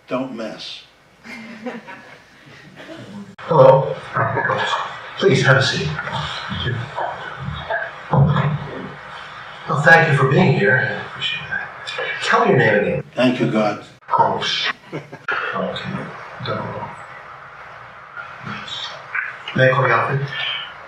Don't mess. Hello. Please have a seat. Thank you. Well, thank you for being here. I appreciate that. Tell me your name again. Thank you, God. Koos. Okay. Double. Yes. May I call you Alfred?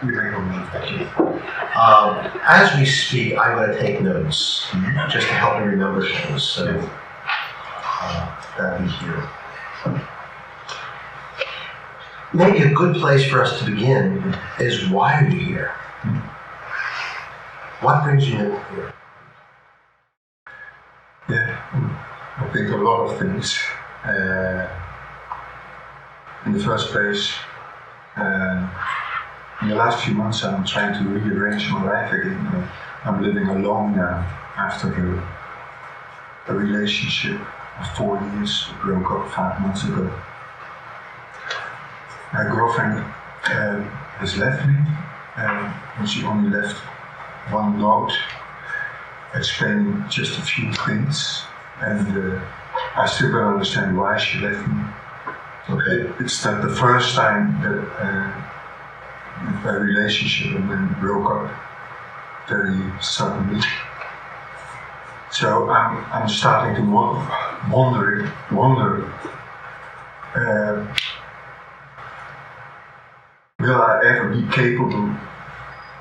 You may call me. Thank you. As we speak, I'm going to take notes, just to help me remember things. So, that'll be here. Maybe a good place for us to begin is, why are you here? What brings you here? Yeah, I think a lot of things. In the first place, in the last few months I'm trying to rearrange my life again. I'm living alone now after a relationship of 4 years. We broke up 5 months ago. My girlfriend has left me, and she only left one note explaining just a few things, and I still don't understand why she left me. Okay. It's not the first time that a relationship and then broke up very suddenly. So I'm starting to wonder. Will I ever be capable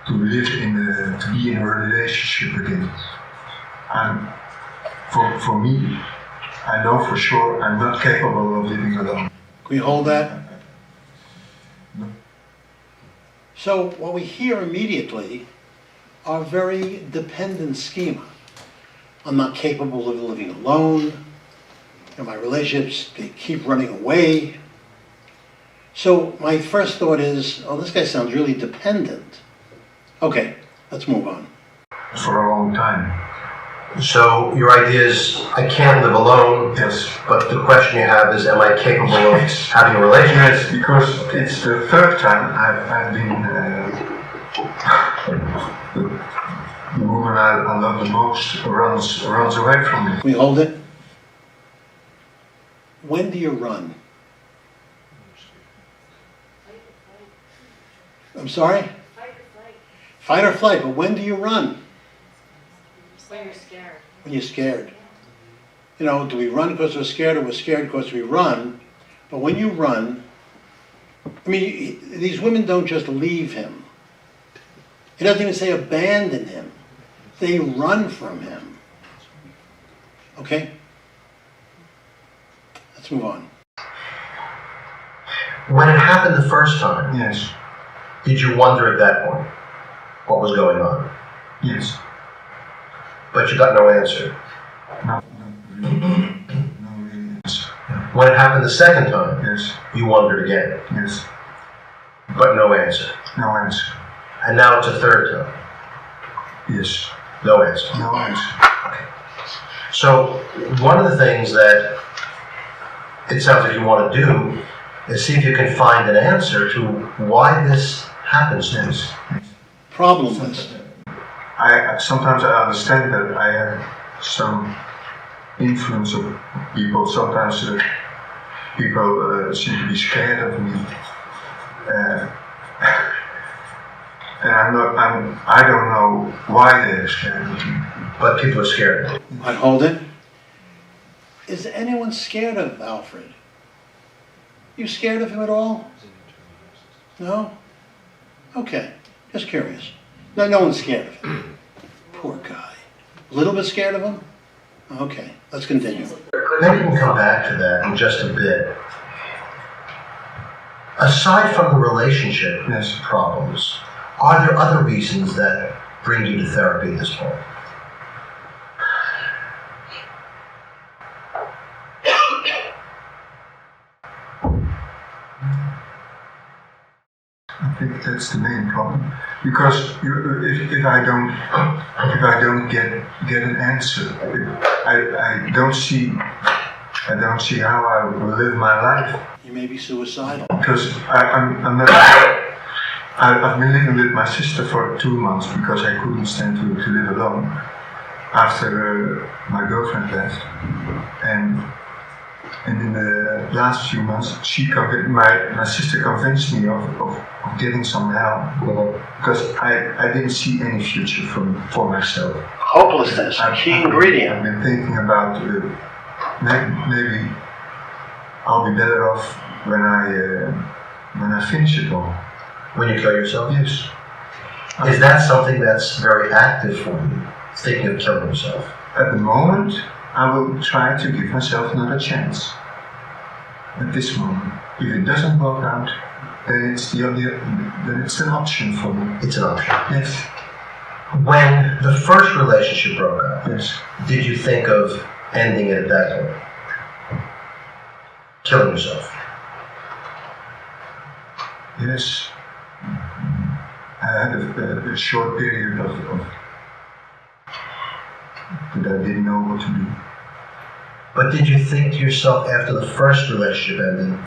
to live to be in a relationship again? And for me, I know for sure I'm not capable of living alone. Can we hold that? So what we hear immediately are very dependent schema. I'm not capable of living alone. My relationships, they keep running away. So my first thought is, oh, this guy sounds really dependent. Okay, let's move on. For a long time. So your idea is, I can't live alone. Yes. But the question you have is, am I capable of having a relationship? Yes, because it's the third time I've been the woman I love the most runs away from me. Can we hold it? When do you run? I'm sorry? Fight or flight. Fight or flight, but when do you run? When you're scared. When you're scared. You know, do we run because we're scared, or we're scared because we run? But when you run, I mean, these women don't just leave him. It doesn't even say abandon him. They run from him. Okay? Let's move on. When it happened the first time, Yes. did you wonder at that point what was going on? Yes. But you got no answer. No really answer. When it happened the second time, Yes. you wondered again, Yes. but no answer. No answer. And now it's a third time, Yes. no answer. No answer. So one of the things that it sounds like you want to do is see if you can find an answer to why this happens to us. Problem list. Sometimes I understand that I have some influence of people. Sometimes people seem to be scared of me, and I don't know why they're scared of me. But people are scared. I'd hold it. Is anyone scared of Alfred? You scared of him at all? No? Okay, just curious. No, no one's scared of him. Poor guy. A little bit scared of him? Okay, let's continue. Maybe we can come back to that in just a bit. Aside from the relationship Yes. problems, are there other reasons that bring you to therapy at this point? I think that's the main problem, because if I don't get an answer, I don't see how I will live my life. You may be suicidal. Because I'm not. I've been living with my sister for 2 months because I couldn't stand to live alone after my girlfriend left, and And in the last few months, my sister convinced me of getting some help because I didn't see any future for myself. Hopelessness, a key I've ingredient. been thinking about maybe I'll be better off when I finish it all. When you kill yourself? Yes. Is that something that's very active for you, thinking of killing yourself? At the moment, I will try to give myself another chance. At this moment, if it doesn't work out, then it's an option for me. It's an option. Yes. When the first relationship broke up, Yes. did you think of ending it at that point? Killing yourself? Yes. I had a short period of that I didn't know what to do. But did you think to yourself after the first relationship ended,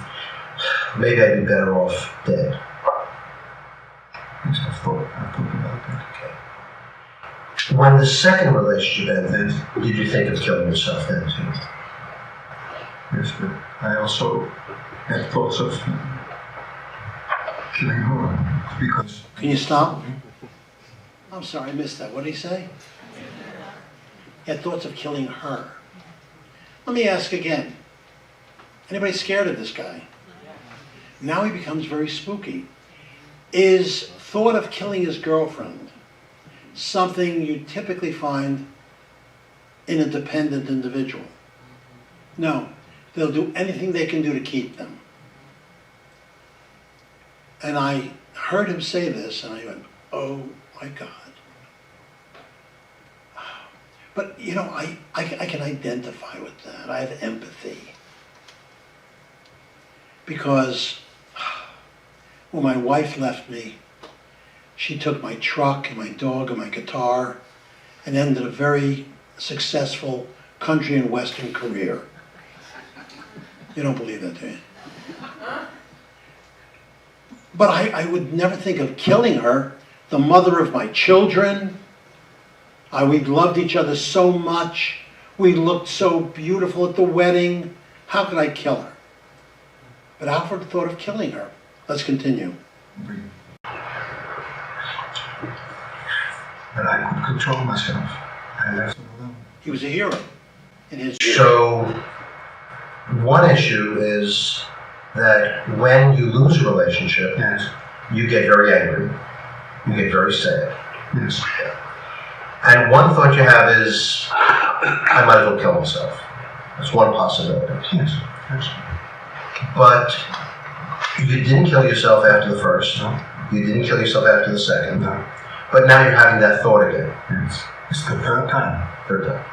maybe I'd be better off dead? Yes, I thought about that. When the second relationship ended, did you think of killing yourself then too? Yes, but I also had thoughts of killing her because Can you stop? I'm sorry, I missed that. What did he say? He had thoughts of killing her. Let me ask again. Anybody scared of this guy? Now he becomes very spooky. Is thought of killing his girlfriend something you typically find in a dependent individual? No. They'll do anything they can do to keep them. And I heard him say this, and I went, oh my God. But, you know, I can identify with that. I have empathy. Because when my wife left me, she took my truck and my dog and my guitar and ended a very successful country and western career. You don't believe that, do you? But I would never think of killing her, the mother of my children. We loved each other so much. We looked so beautiful at the wedding. How could I kill her? But Alfred thought of killing her. Let's continue. but I could control myself. I left her alone. He was a hero in his view. So, one issue is that when you lose a relationship, Yes. you get very angry, you get very sad. Yes. And one thought you have is, I might as well kill myself. That's one possibility. Yes. Yes. But you didn't kill yourself after the first. No. You didn't kill yourself after the second. No. But now you're having that thought again. Yes. It's the third time. Third time.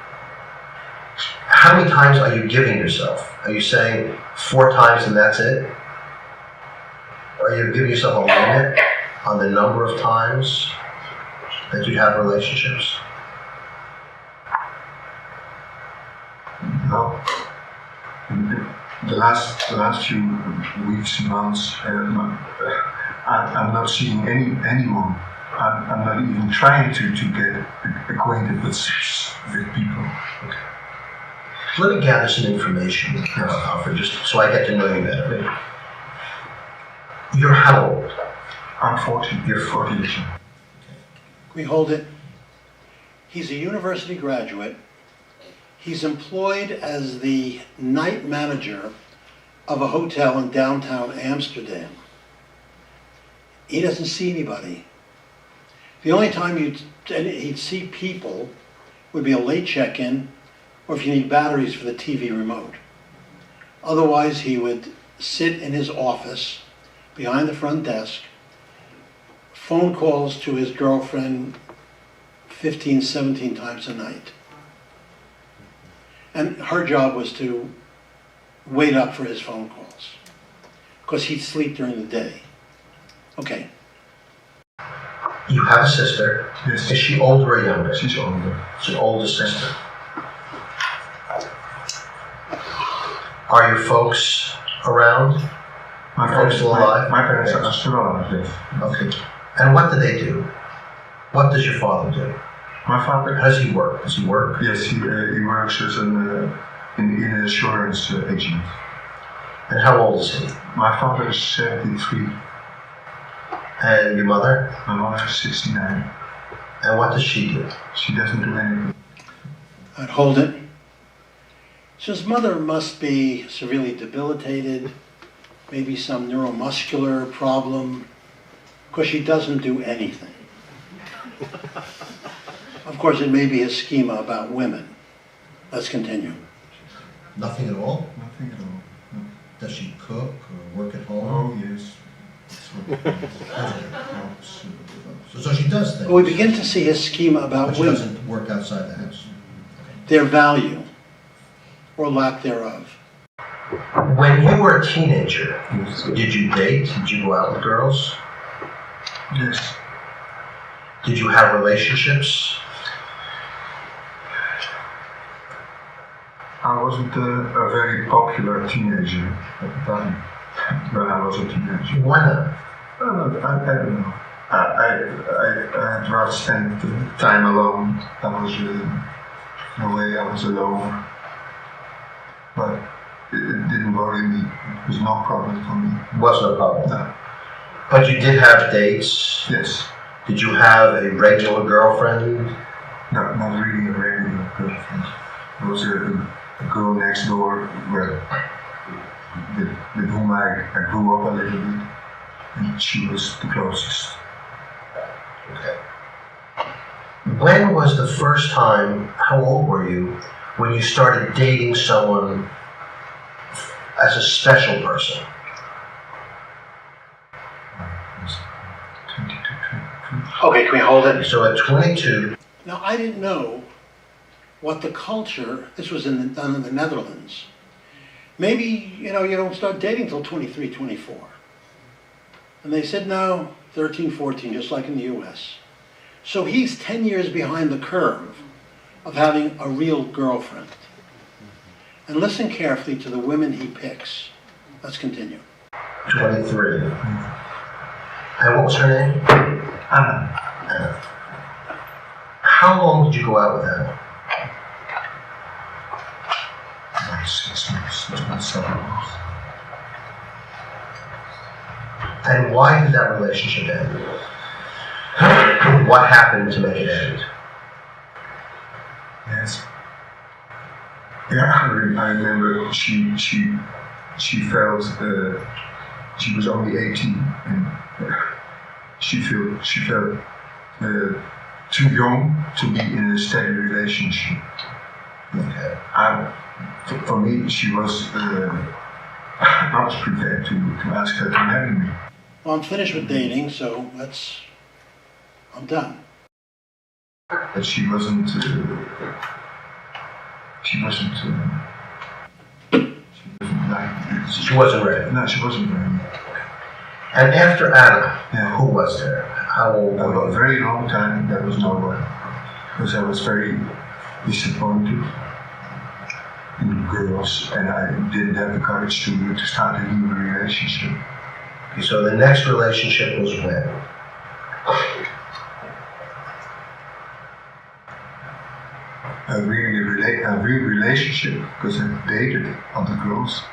How many times are you giving yourself? Are you saying 4 times and that's it? Or are you giving yourself a limit on the number of times that you have relationships? No. The last few weeks, months, I'm not seeing anyone. I'm not even trying to get acquainted with people. Okay. Let me gather some information, Alfred, just so I get to know you better. You're how old? I'm 40. You're 40. Can we hold it? He's a university graduate. He's employed as the night manager of a hotel in downtown Amsterdam. He doesn't see anybody. The only time he'd see people would be a late check-in, or if you need batteries for the TV remote. Otherwise, he would sit in his office behind the front desk, phone calls to his girlfriend 15, 17 times a night. And her job was to wait up for his phone calls, because he'd sleep during the day. Okay. You have a sister. Yes. Is she older or younger? She's older. She's an older sister. Are your folks around? My Folks still alive? My parents are still alive. Yes. Okay. And what do they do? What does your father do? My father. How does he work? Does he work? Yes, he works as an in an insurance agent. And how old is he? My father is 73. And your mother? My mother is 69. And what does she do? She doesn't do anything. I'd hold it. So his mother must be severely debilitated, maybe some neuromuscular problem, because she doesn't do anything. Of course, it may be a schema about women. Let's continue. Nothing at all? Nothing at all. No. Does she cook or work at home? Oh, yes. So she does things. Well, we begin to see his schema about But she women, doesn't work outside the house. their value, or lack thereof. When you were a teenager, did you date? Did you go out with girls? Yes. Did you have relationships? I wasn't a very popular teenager at the time when I was a teenager. Why not? I don't know. I'd rather spend time alone. I was in a way I was alone, but it didn't worry me. It was no problem for me. Was no problem. No. But you did have dates? Yes. Did you have a regular girlfriend? No, not really a regular girlfriend. There was a girl next door with whom I grew up a little bit, and she was the closest. Okay. When was the first time, how old were you, when you started dating someone as a special person? I was 22, 23. Okay, can we hold it? So at 22, Now, I didn't know what the culture, this was done in the Netherlands. Maybe, you don't start dating till 23, 24. And they said, no, 13, 14, just like in the US. So he's 10 years behind the curve of having a real girlfriend. And listen carefully to the women he picks. Let's continue. 23. And what was her name? Anna. Anna. How long did you go out with Anna? Like 6 months, 7 months. And why did that relationship end? What happened to make it end? Yes. Yeah, I remember she felt she was only 18 and she felt too young to be in a steady relationship. Okay. For me, she was I was prepared to ask her to marry me. Well, I'm finished with dating, so I'm done. But she wasn't like. She wasn't ready. No, she wasn't ready. And after Anna, Yeah. who was there? How old For were a you? very long time, there was no one. Because I was very disappointed in girls, and I didn't have the courage to start a new relationship. So the next relationship was when? A real relationship, because I dated other girls,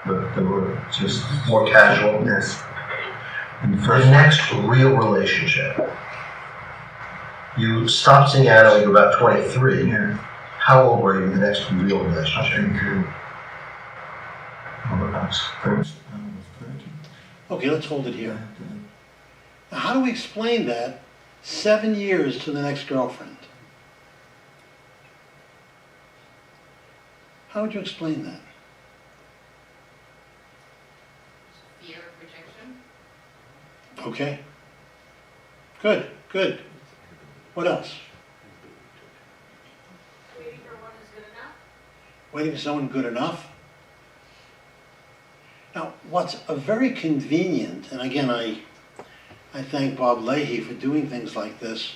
but they were just More casual? yes. And the The first next real relationship. You stopped seeing Anna when you were about 23. yeah, How old were you in the next real I relationship? think I was 30. Okay, let's hold it here. Now, how do we explain that 7 years to the next girlfriend? How would you explain that? Fear of rejection. Okay. Good, good. What else? Waiting for one who's good enough. Waiting for someone good enough? Now, what's a very convenient, and again, I thank Bob Leahy for doing things like this.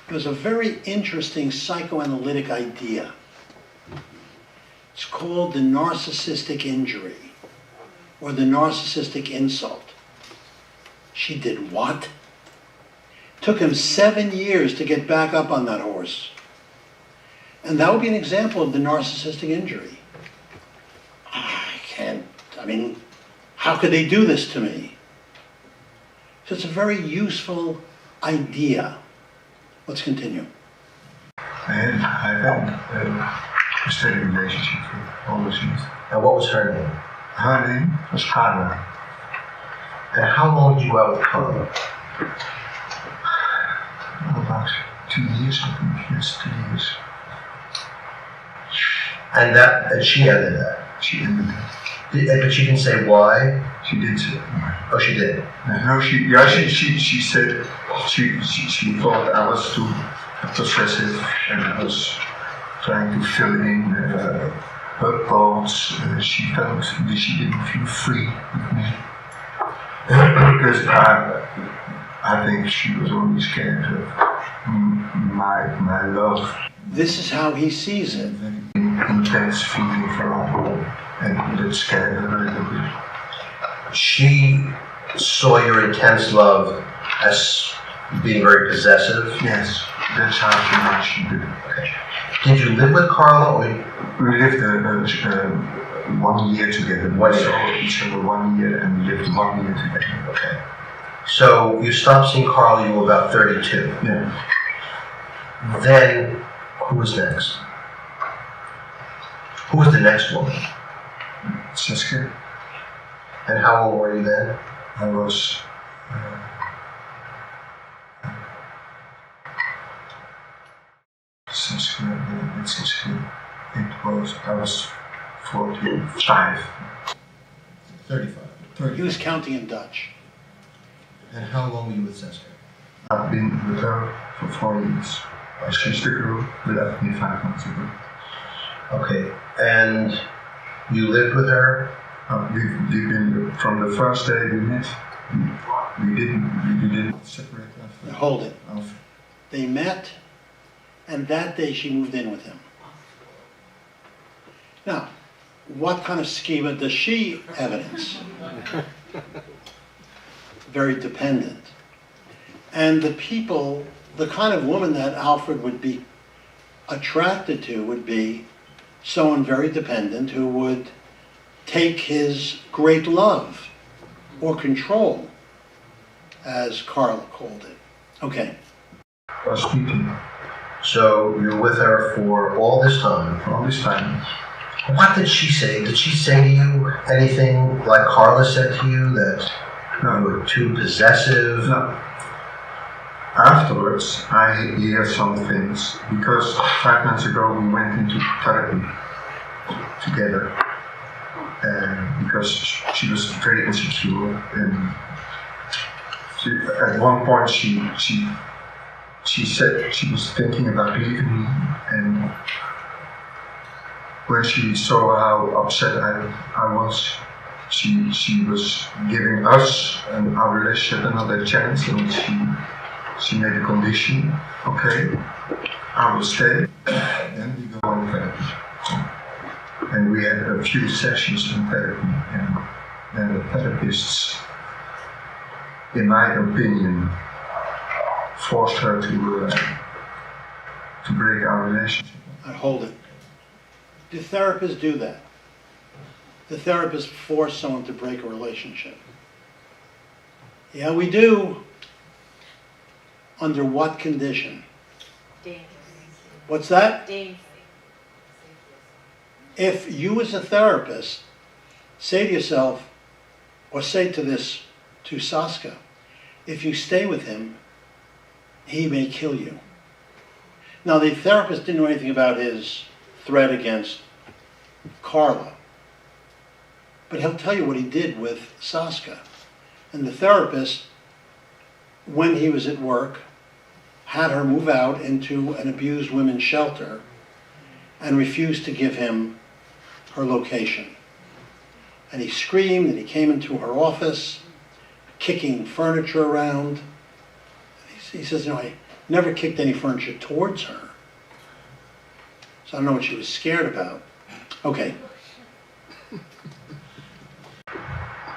It was a very interesting psychoanalytic idea. It's called the narcissistic injury, or the narcissistic insult. She did what? Took him 7 years to get back up on that horse. And that would be an example of the narcissistic injury. How could they do this to me? So it's a very useful idea. Let's continue. And I've had a steady relationship for all those years. And what was her name? Her name was Carla. And how long did you go out with Carla? About 2 years, I think. Yes, 2 years. And she ended that. She ended it. But she didn't say why? She did say Oh, she did. no, she said she thought I was too possessive and I was trying to fill in her thoughts. She felt that she didn't feel free with me. Because I think she was only scared of my love. This is how he sees it. Intense feeling for her, and that scared her a little bit. She saw your intense love as being very possessive. Yes, that's how she did it. Okay. Did you live with Carla, or We lived 1 year together. One We year. saw each other 1 year and we lived 1 year together. okay? So you stopped seeing Carla. You were about 32. Yeah. Then who was next? Who was the next woman? Saskia, And how old were you then? I was Saskia, I was 45. 35. He was counting in Dutch. And how long were you with Saskia? I've been with her for 4 years. She's the girl that left me 5 months ago. Okay. And you lived with her? We've been from the first day we met. We didn't separate after. Hold it. After. They met, and that day she moved in with him. Now, what kind of schema does she evidence? Very dependent. And the people, the kind of woman that Alfred would be attracted to would be someone very dependent who would take his great love or control, as Carla called it. Okay. Was speaking So you were with her for all this time. all this time. What did she say? Did she say to you anything like Carla said to you, that you were too possessive? No. Afterwards, I hear some things because 5 months ago we went into therapy together. Because she was very insecure, and at one point she said she was thinking about leaving me, and when she saw how upset I was, she was giving us and our relationship another chance, and she made a condition. Okay, I will stay, then we go on therapy. And we had a few sessions in therapy, and the therapists, in my opinion, forced her to break our relationship. Hold it. Do therapists do that? The therapist force someone to break a relationship? Yeah, we do. Under what condition? Dangerous. What's that? Dangerous. If you as a therapist say to yourself, or say to Saskia, if you stay with him, he may kill you. Now the therapist didn't know anything about his threat against Carla, but he'll tell you what he did with Saskia. And the therapist, when he was at work, had her move out into an abused women's shelter and refused to give him her location. And he screamed, and he came into her office, kicking furniture around. He says, I never kicked any furniture towards her. So I don't know what she was scared about. Okay.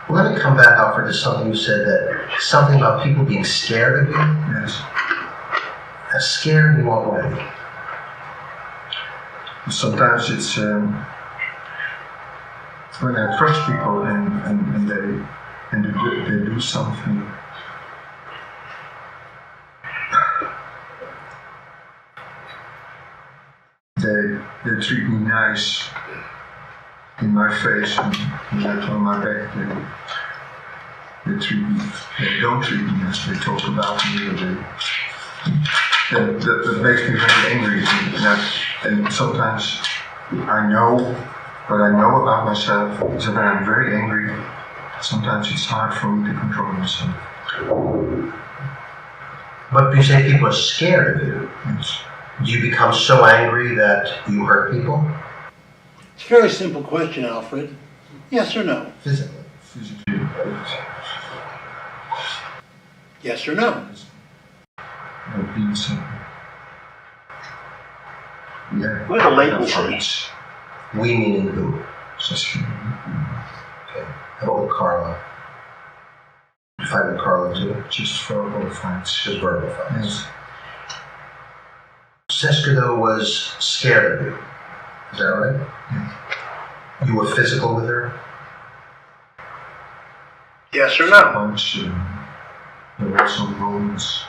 Let me come back, Alfred, to something you said, that something about people being scared of you. Yes. Scared in what way? Sometimes it's when I trust people and they do something. They treat me nice in my face and on my back. They don't treat me nice. They talk about me. That makes me very angry. And sometimes I know what I know about myself. So when I'm very angry, sometimes it's hard for me to control myself. But you say people are scared of you. It's, Do you become so angry that you hurt people? It's a very simple question, Alfred. Yes or no? Physically. physically, Yes or no? being simple. Yeah. With a latency. Fights. We meaning who? Just, Okay. How about with Carla? You fight with Carla too? just verbal fights. Just verbal fights. Yes. Seska though was scared of you. Is that right? Yeah. You were physical with her? Yes or no? Once, there were some moments.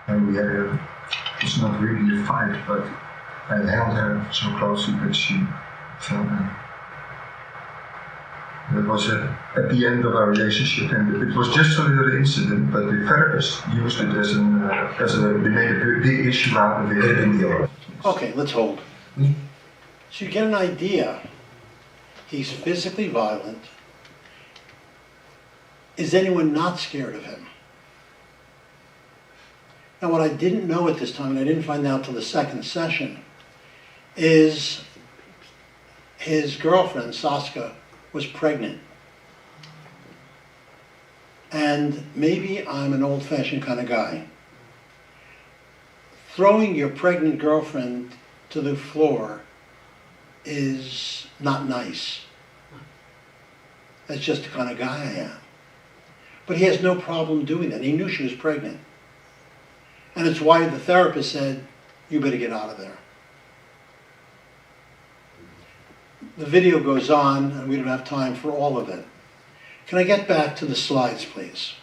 And we had it was not really a fight, but I held her so closely that she fell down. That was at the end of our relationship, and it was just a little incident, but the therapist used it as they made a big issue out of it. Big, big deal. Okay, let's hold. So you get an idea. He's physically violent. Is anyone not scared of him? Now, what I didn't know at this time, and I didn't find out till the second session, is his girlfriend, Saska, was pregnant. And maybe I'm an old-fashioned kind of guy. Throwing your pregnant girlfriend to the floor is not nice. That's just the kind of guy I am. But he has no problem doing that. He knew she was pregnant. And it's why the therapist said, you better get out of there. The video goes on, and we don't have time for all of it. Can I get back to the slides, please?